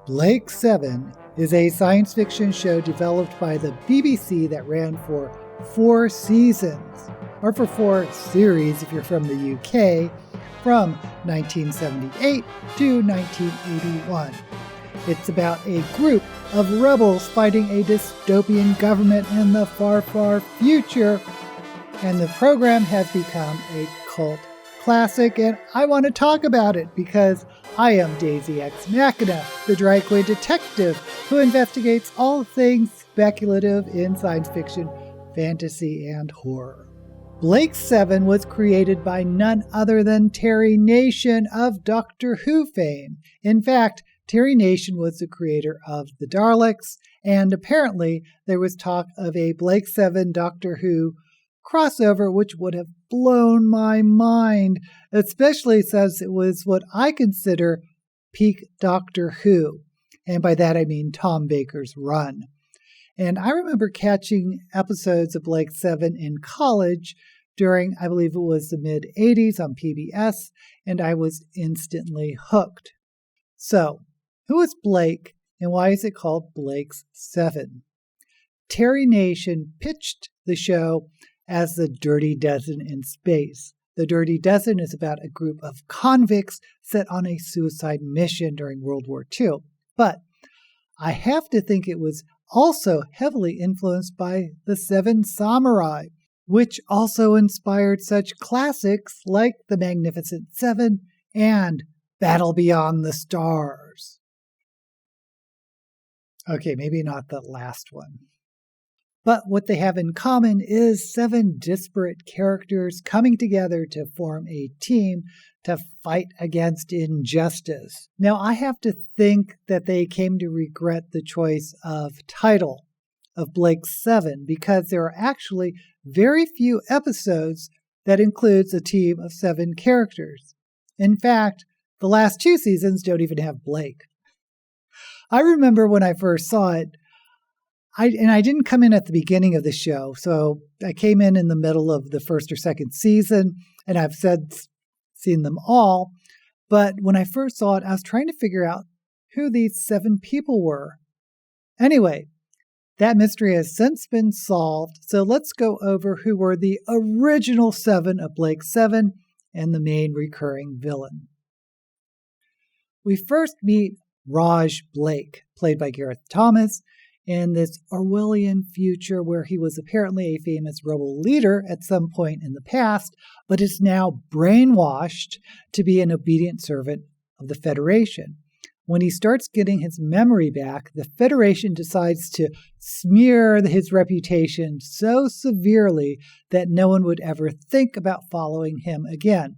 Blake 7 is a science fiction show developed by the BBC that ran for 4 seasons, or for 4 series if you're from the UK, from 1978 to 1981. It's about a group of rebels fighting a dystopian government in the far, far future, and the program has become a cult classic, and I want to talk about it because I am Daisy Ex Machina, the drag queen detective who investigates all things speculative in science fiction, fantasy, and horror. Blake 7 was created by none other than Terry Nation of Doctor Who fame. In fact, Terry Nation was the creator of the Daleks, and apparently there was talk of a Blake 7 Doctor Who crossover, which would have blown my mind, especially since it was what I consider peak Doctor Who. And by that I mean Tom Baker's run. And I remember catching episodes of Blake 7 in college during, I believe it was the mid-'80s on PBS, and I was instantly hooked. So, who is Blake, and why is it called Blake's 7? Terry Nation pitched the show as the Dirty Dozen in space. The Dirty Dozen is about a group of convicts set on a suicide mission during World War II. But I have to think it was also heavily influenced by The Seven Samurai, which also inspired such classics like The Magnificent Seven and Battle Beyond the Stars. Okay, maybe not the last one. But what they have in common is 7 disparate characters coming together to form a team to fight against injustice. Now, I have to think that they came to regret the choice of title of Blake 7 because there are actually very few episodes that includes a team of 7 characters. In fact, the last 2 seasons don't even have Blake. I remember when I first saw it, I didn't come in at the beginning of the show, so I came in the middle of the first or second season, and I've seen them all. But when I first saw it, I was trying to figure out who these 7 people were. Anyway, that mystery has since been solved, so let's go over who were the original 7 of Blake 7 and the main recurring villain. We first meet Roj Blake, played by Gareth Thomas, in this Orwellian future where he was apparently a famous rebel leader at some point in the past, but is now brainwashed to be an obedient servant of the Federation. When he starts getting his memory back, the Federation decides to smear his reputation so severely that no one would ever think about following him again.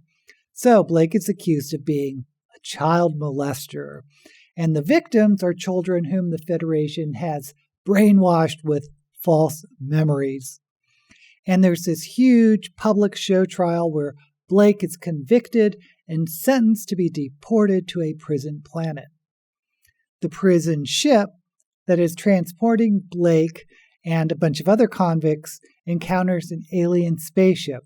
So Blake is accused of being a child molester, and the victims are children whom the Federation has brainwashed with false memories. And there's this huge public show trial where Blake is convicted and sentenced to be deported to a prison planet. The prison ship that is transporting Blake and a bunch of other convicts encounters an alien spaceship.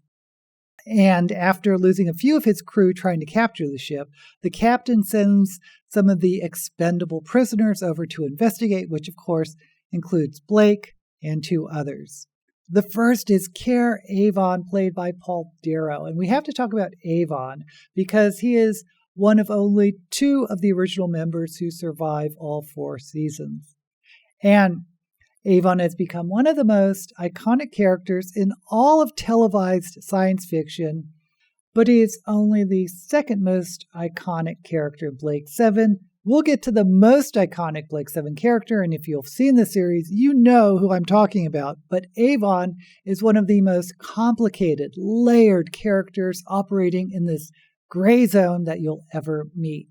And after losing a few of his crew trying to capture the ship, the captain sends some of the expendable prisoners over to investigate, which of course includes Blake and 2 others. The first is Kerr Avon, played by Paul Darrow. And we have to talk about Avon because he is one of only 2 of the original members who survive all 4 seasons. And Avon has become one of the most iconic characters in all of televised science fiction, but he is only the second most iconic character in Blake 7. We'll get to the most iconic Blake 7 character, and if you've seen the series, you know who I'm talking about. But Avon is one of the most complicated, layered characters operating in this gray zone that you'll ever meet.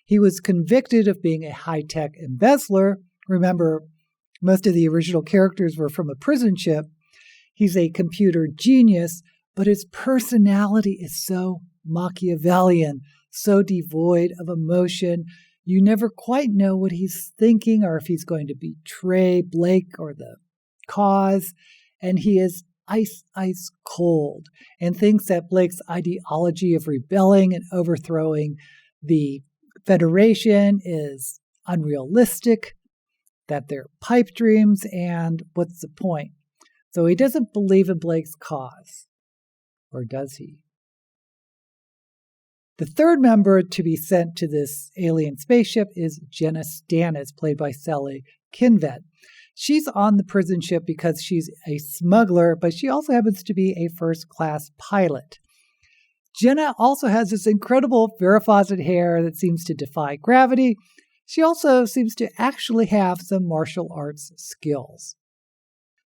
He was convicted of being a high-tech embezzler. Remember, most of the original characters were from a prison ship. He's a computer genius, but his personality is so Machiavellian, so devoid of emotion. You never quite know what he's thinking or if he's going to betray Blake or the cause. And he is ice cold and thinks that Blake's ideology of rebelling and overthrowing the Federation is unrealistic, that they're pipe dreams, and what's the point? So he doesn't believe in Blake's cause. Or does he? The third member to be sent to this alien spaceship is Jenna Stannis, played by Sally Kinvet. She's on the prison ship because she's a smuggler, but she also happens to be a first-class pilot. Jenna also has this incredible varifocet hair that seems to defy gravity. She also seems to actually have some martial arts skills.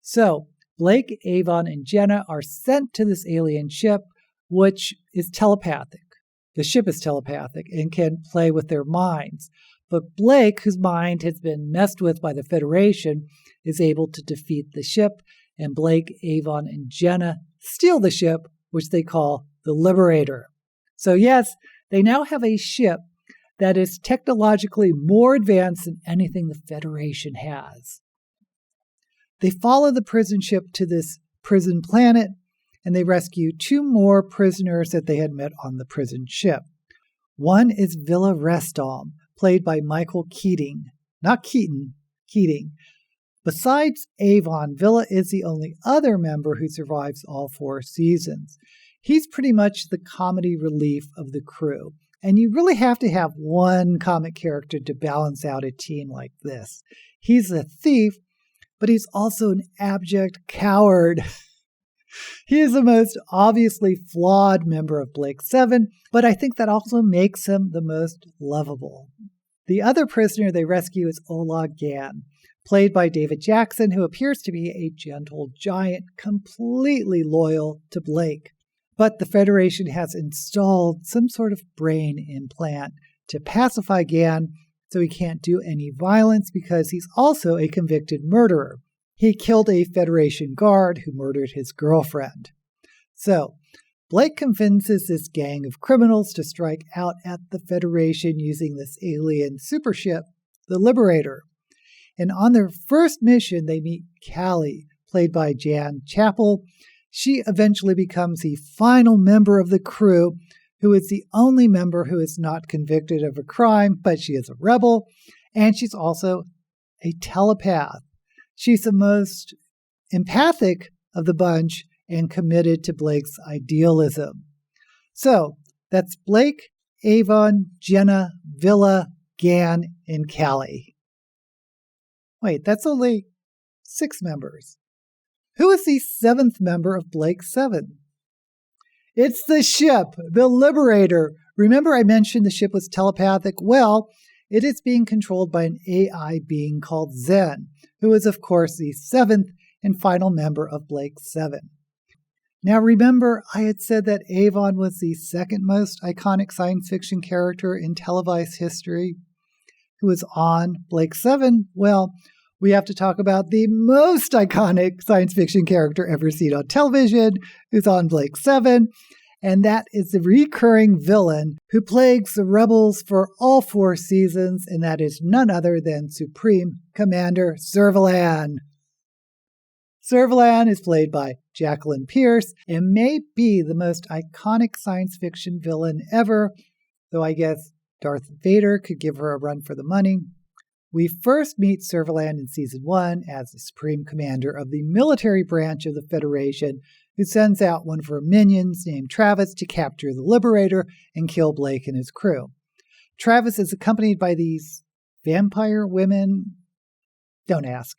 So, Blake, Avon, and Jenna are sent to this alien ship, which is telepathic. The ship is telepathic and can play with their minds. But Blake, whose mind has been messed with by the Federation, is able to defeat the ship, and Blake, Avon, and Jenna steal the ship, which they call the Liberator. So yes, they now have a ship that is technologically more advanced than anything the Federation has. They follow the prison ship to this prison planet, and they rescue 2 more prisoners that they had met on the prison ship. One is Vila Restal, played by Michael Keating. Not Keaton, Keating. Besides Avon, Vila is the only other member who survives all 4 seasons. He's pretty much the comedy relief of the crew. And you really have to have one comic character to balance out a team like this. He's a thief, but he's also an abject coward. He is the most obviously flawed member of Blake 7, but I think that also makes him the most lovable. The other prisoner they rescue is Olag Gan, played by David Jackson, who appears to be a gentle giant, completely loyal to Blake. But the Federation has installed some sort of brain implant to pacify Gan so he can't do any violence because he's also a convicted murderer. He killed a Federation guard who murdered his girlfriend. So, Blake convinces this gang of criminals to strike out at the Federation using this alien supership, the Liberator. And on their first mission, they meet Callie, played by Jan Chappell. She eventually becomes the final member of the crew, who is the only member who is not convicted of a crime, but she is a rebel, and she's also a telepath. She's the most empathic of the bunch and committed to Blake's idealism. So, that's Blake, Avon, Jenna, Vila, Gan, and Callie. Wait, that's only 6 members. Who is the 7th member of Blake 7? It's the ship, the Liberator. Remember I mentioned the ship was telepathic? Well, it is being controlled by an AI being called Zen, who is, of course, the 7th and final member of Blake 7. Now remember, I had said that Avon was the 2nd most iconic science fiction character in televised history who was on Blake 7. Well, we have to talk about the most iconic science fiction character ever seen on television, who's on Blake 7, and that is the recurring villain who plagues the rebels for all 4 seasons, and that is none other than Supreme Commander Servalan. Servalan is played by Jacqueline Pierce and may be the most iconic science fiction villain ever, though I guess Darth Vader could give her a run for the money. We first meet Servalan in Season 1 as the Supreme Commander of the military branch of the Federation, who sends out one of her minions named Travis to capture the Liberator and kill Blake and his crew. Travis is accompanied by these vampire women. Don't ask.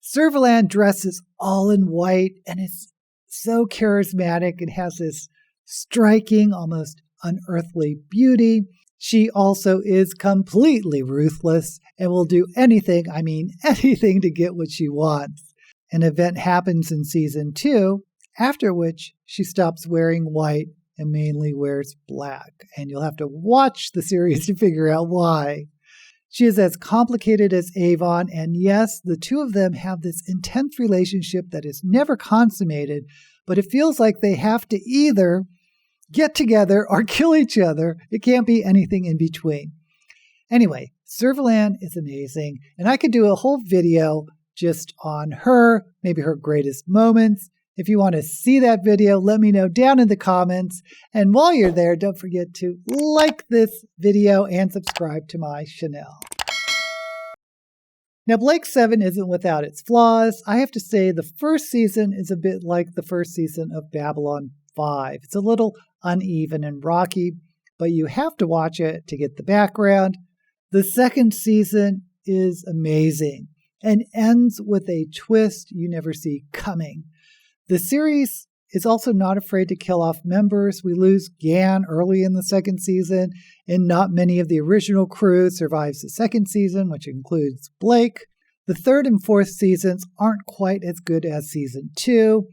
Servalan dresses all in white and is so charismatic and has this striking, almost unearthly beauty. She also is completely ruthless and will do anything, I mean anything, to get what she wants. An event happens in Season 2, after which she stops wearing white and mainly wears black. And you'll have to watch the series to figure out why. She is as complicated as Avon, and yes, the two of them have this intense relationship that is never consummated, but it feels like they have to either get together or kill each other. It can't be anything in between. Anyway, Servalan is amazing, and I could do a whole video just on her, maybe her greatest moments. If you want to see that video, let me know down in the comments. And while you're there, don't forget to like this video and subscribe to my channel. Now, Blake 7 isn't without its flaws. I have to say the first season is a bit like the first season of Babylon 5. It's a little uneven and rocky, but you have to watch it to get the background. The second season is amazing and ends with a twist you never see coming. The series is also not afraid to kill off members. We lose Gan early in the second season, and not many of the original crew survives the second season, which includes Blake. The third and fourth seasons aren't quite as good as season 2,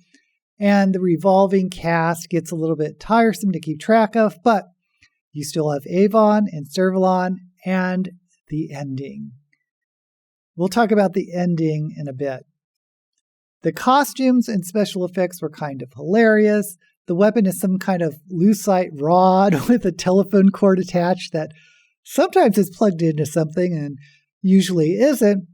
and the revolving cast gets a little bit tiresome to keep track of, but you still have Avon and Servalan and the ending. We'll talk about the ending in a bit. The costumes and special effects were kind of hilarious. The weapon is some kind of lucite rod with a telephone cord attached that sometimes is plugged into something and usually isn't.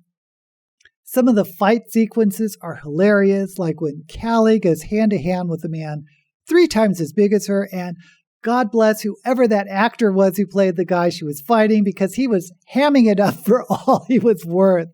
Some of the fight sequences are hilarious, like when Callie goes hand-to-hand with a man 3 times as big as her, and God bless whoever that actor was who played the guy she was fighting, because he was hamming it up for all he was worth.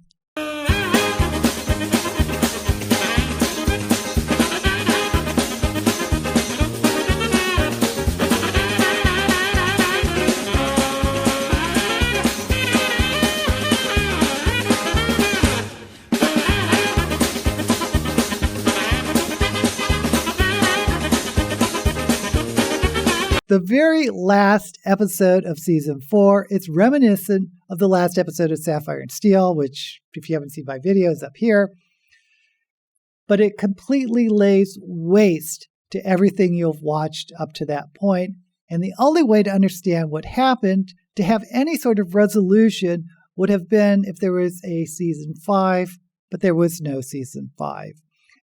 The very last episode of Season 4, it's reminiscent of the last episode of Sapphire and Steel, which, if you haven't seen my video, is up here. But it completely lays waste to everything you've watched up to that point. And the only way to understand what happened, to have any sort of resolution, would have been if there was a Season 5, but there was no Season 5.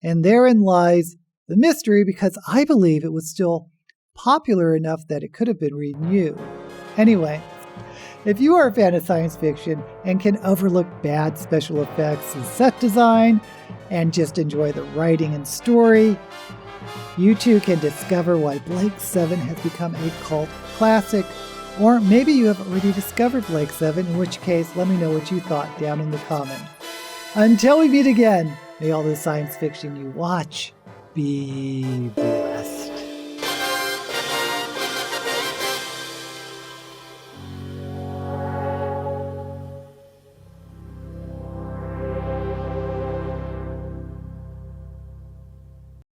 And therein lies the mystery, because I believe it was still popular enough that it could have been renewed. Anyway, if you are a fan of science fiction and can overlook bad special effects and set design and just enjoy the writing and story, you too can discover why Blake 7 has become a cult classic. Or maybe you have already discovered Blake 7, in which case let me know what you thought down in the comments. Until we meet again, may all the science fiction you watch be